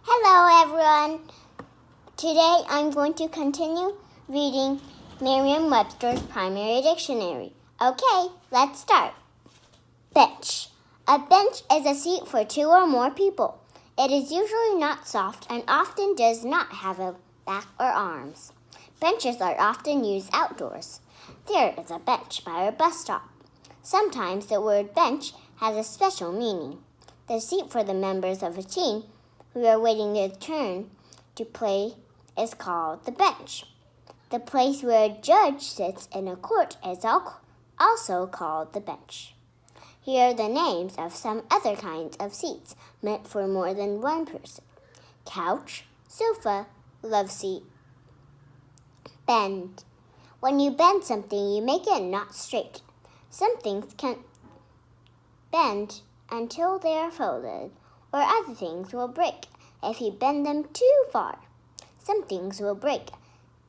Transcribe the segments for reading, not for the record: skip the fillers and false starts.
Hello, everyone. Today I'm going to continue reading Merriam-Webster's Primary Dictionary. Okay, let's start. Bench. A bench is a seat for two or more people. It is usually not soft and often does not have a back or arms. Benches are often used outdoors. There is a bench by a bus stop. Sometimes the word bench has a special meaning. The seat for the members of a team who are waiting their turn to play is called the bench. The place where a judge sits in a court is also called the bench. Here are the names of some other kinds of seats meant for more than one person. Couch, sofa, love seat. Bend. When you bend something, you make it not straight. Some things can bend until they are folded, or other things will break if you bend them too far. Some things will break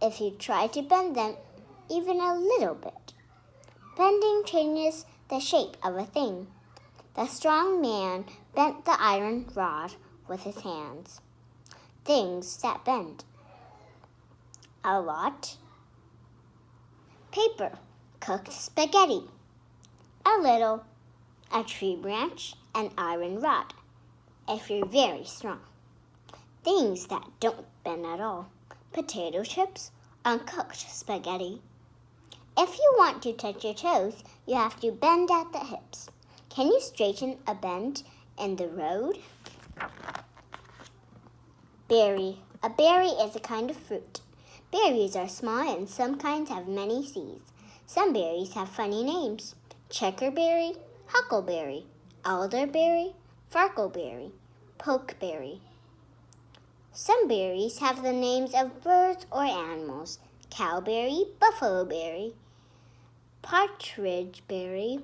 if you try to bend them even a little bit. Bending changes the shape of a thing. The strong man bent the iron rod with his hands. Things that bend. A lot. Paper. Cooked spaghetti. A little. A tree branch, an iron rod, if you're very strong. Things that don't bend at all. Potato chips, uncooked spaghetti. If you want to touch your toes, you have to bend at the hips. Can you straighten a bend in the road? Berry. A berry is a kind of fruit. Berries are small and some kinds have many seeds. Some berries have funny names. Checkerberry, huckleberry, elderberry, farkleberry, pokeberry. Some berries have the names of birds or animals. Cowberry, buffaloberry, partridgeberry,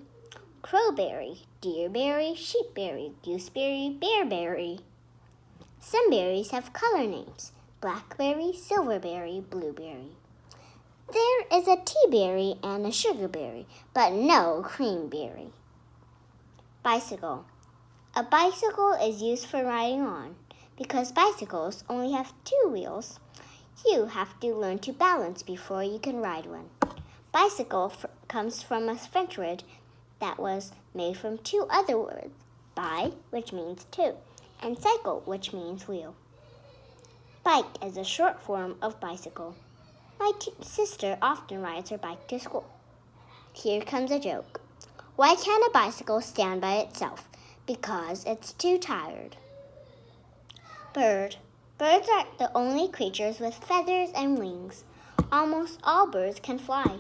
crowberry, deerberry, sheepberry, gooseberry, bearberry. Some berries have color names. Blackberry, silverberry, blueberry. There is a teaberry and a sugarberry, but no creamberry. Bicycle. A bicycle is used for riding on. Because bicycles only have two wheels, you have to learn to balance before you can ride one. Bicycle comes from a French word that was made from two other words, bi, which means two, and cycle, which means wheel. Bike is a short form of bicycle. My sister often rides her bike to school. Here comes a joke. Why can't a bicycle stand by itself? Because it's too tired. Bird. Birds are the only creatures with feathers and wings. Almost all birds can fly.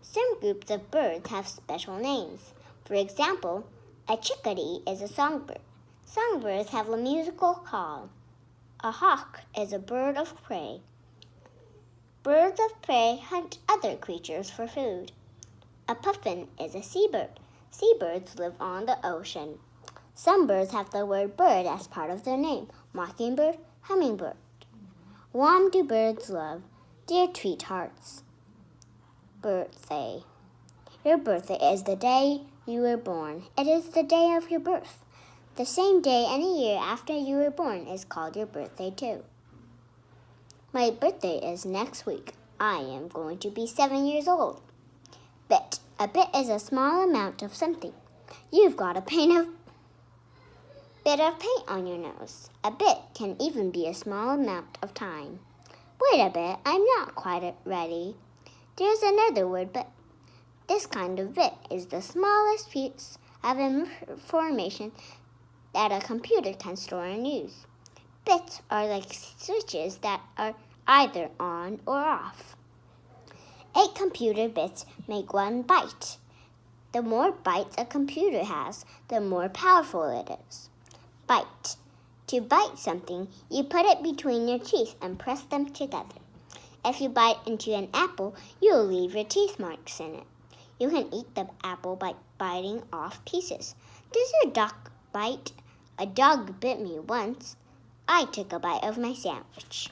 Some groups of birds have special names. For example, a chickadee is a songbird. Songbirds have a musical call. A hawk is a bird of prey. Birds of prey hunt other creatures for food. A puffin is a seabird. Seabirds live on the ocean. Some birds have the word bird as part of their name. Mockingbird, hummingbird. Whom do birds love? Dear Tweethearts. Birthday. Your birthday is the day you were born. It is the day of your birth. The same day any year after you were born is called your birthday too. My birthday is next week. I am going to be 7 years old. Bit. A bit is a small amount of something. You've got a bit of paint on your nose. A bit can even be a small amount of time. Wait a bit, I'm not quite ready. There's another word, but this kind of bit is the smallest piece of information that a computer can store and use. Bits are like switches that are either on or off. 8 computer bits make 1 byte. The more bytes a computer has, the more powerful it is. Bite. To bite something, you put it between your teeth and press them together. If you bite into an apple, you will leave your teeth marks in it. You can eat the apple by biting off pieces. Does your dog bite? A dog bit me once. I took a bite of my sandwich.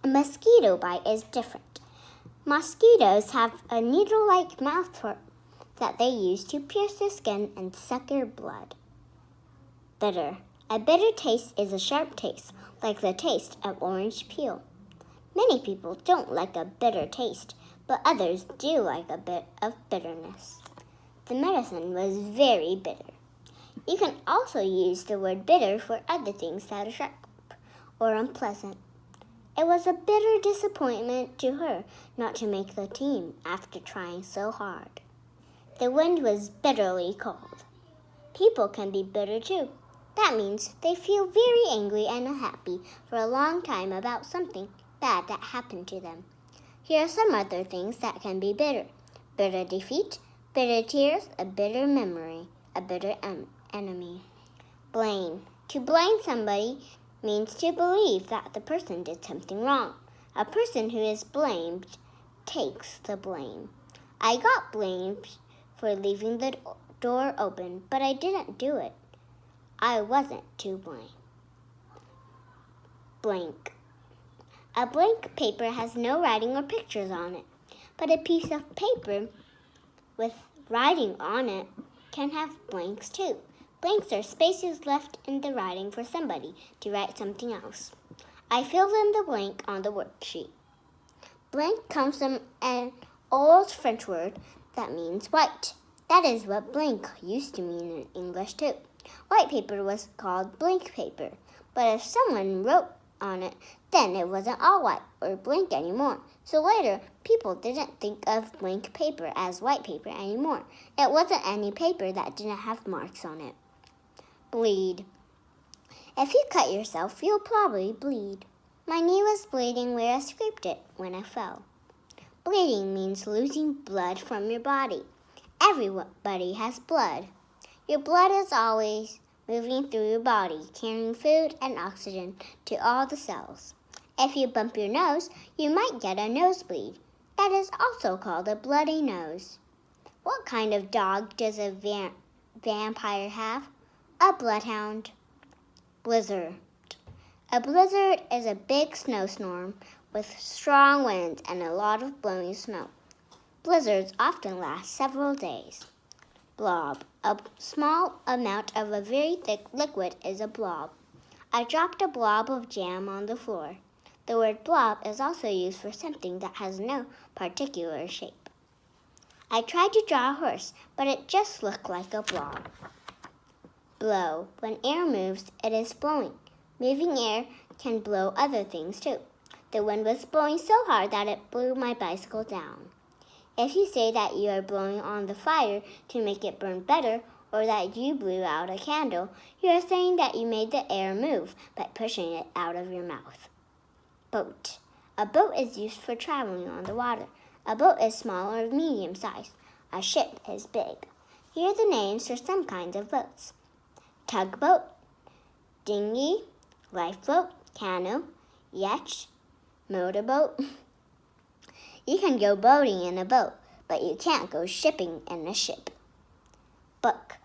A mosquito bite is different. Mosquitoes have a needle-like mouth that they use to pierce the skin and suck your blood. Bitter. A bitter taste is a sharp taste, like the taste of orange peel. Many people don't like a bitter taste, but others do like a bit of bitterness. The medicine was very bitter. You can also use the word bitter for other things that are sharp or unpleasant. It was a bitter disappointment to her not to make the team after trying so hard. The wind was bitterly cold. People can be bitter too. That means they feel very angry and unhappy for a long time about something bad that happened to them. Here are some other things that can be bitter. Bitter defeat, bitter tears, a bitter memory, a bitter enemy. Blame. To blame somebody means to believe that the person did something wrong. A person who is blamed takes the blame. I got blamed for leaving the door open, but I didn't do it. I wasn't to blame. Blank. A blank paper has no writing or pictures on it, but a piece of paper with writing on it can have blanks too. Blanks are spaces left in the writing for somebody to write something else. I filled in the blank on the worksheet. Blank comes from an old French word that means white. That is what blank used to mean in English too. White paper was called blank paper, but if someone wrote on it, then it wasn't all white or blank anymore. So later, people didn't think of blank paper as white paper anymore. It wasn't any paper that didn't have marks on it. Bleed. If you cut yourself, you'll probably bleed. My knee was bleeding where I scraped it when I fell. Bleeding means losing blood from your body. Everybody has blood. Your blood is always moving through your body, carrying food and oxygen to all the cells. If you bump your nose, you might get a nosebleed. That is also called a bloody nose. What kind of dog does a vampire have? A bloodhound. Blizzard. A blizzard is a big snowstorm with strong winds and a lot of blowing snow. Blizzards often last several days. Blob. A small amount of a very thick liquid is a blob. I dropped a blob of jam on the floor. The word blob is also used for something that has no particular shape. I tried to draw a horse, but it just looked like a blob. Blow. When air moves, it is blowing. Moving air can blow other things too. The wind was blowing so hard that it blew my bicycle down. If you say that you are blowing on the fire to make it burn better, or that you blew out a candle, you are saying that you made the air move by pushing it out of your mouth. Boat. A boat is used for traveling on the water. A boat is small or medium sized. A ship is big. Here are the names for some kinds of boats. Tugboat, dinghy, lifeboat, canoe, yacht, motorboat. You can go boating in a boat, but you can't go shipping in a ship. Book.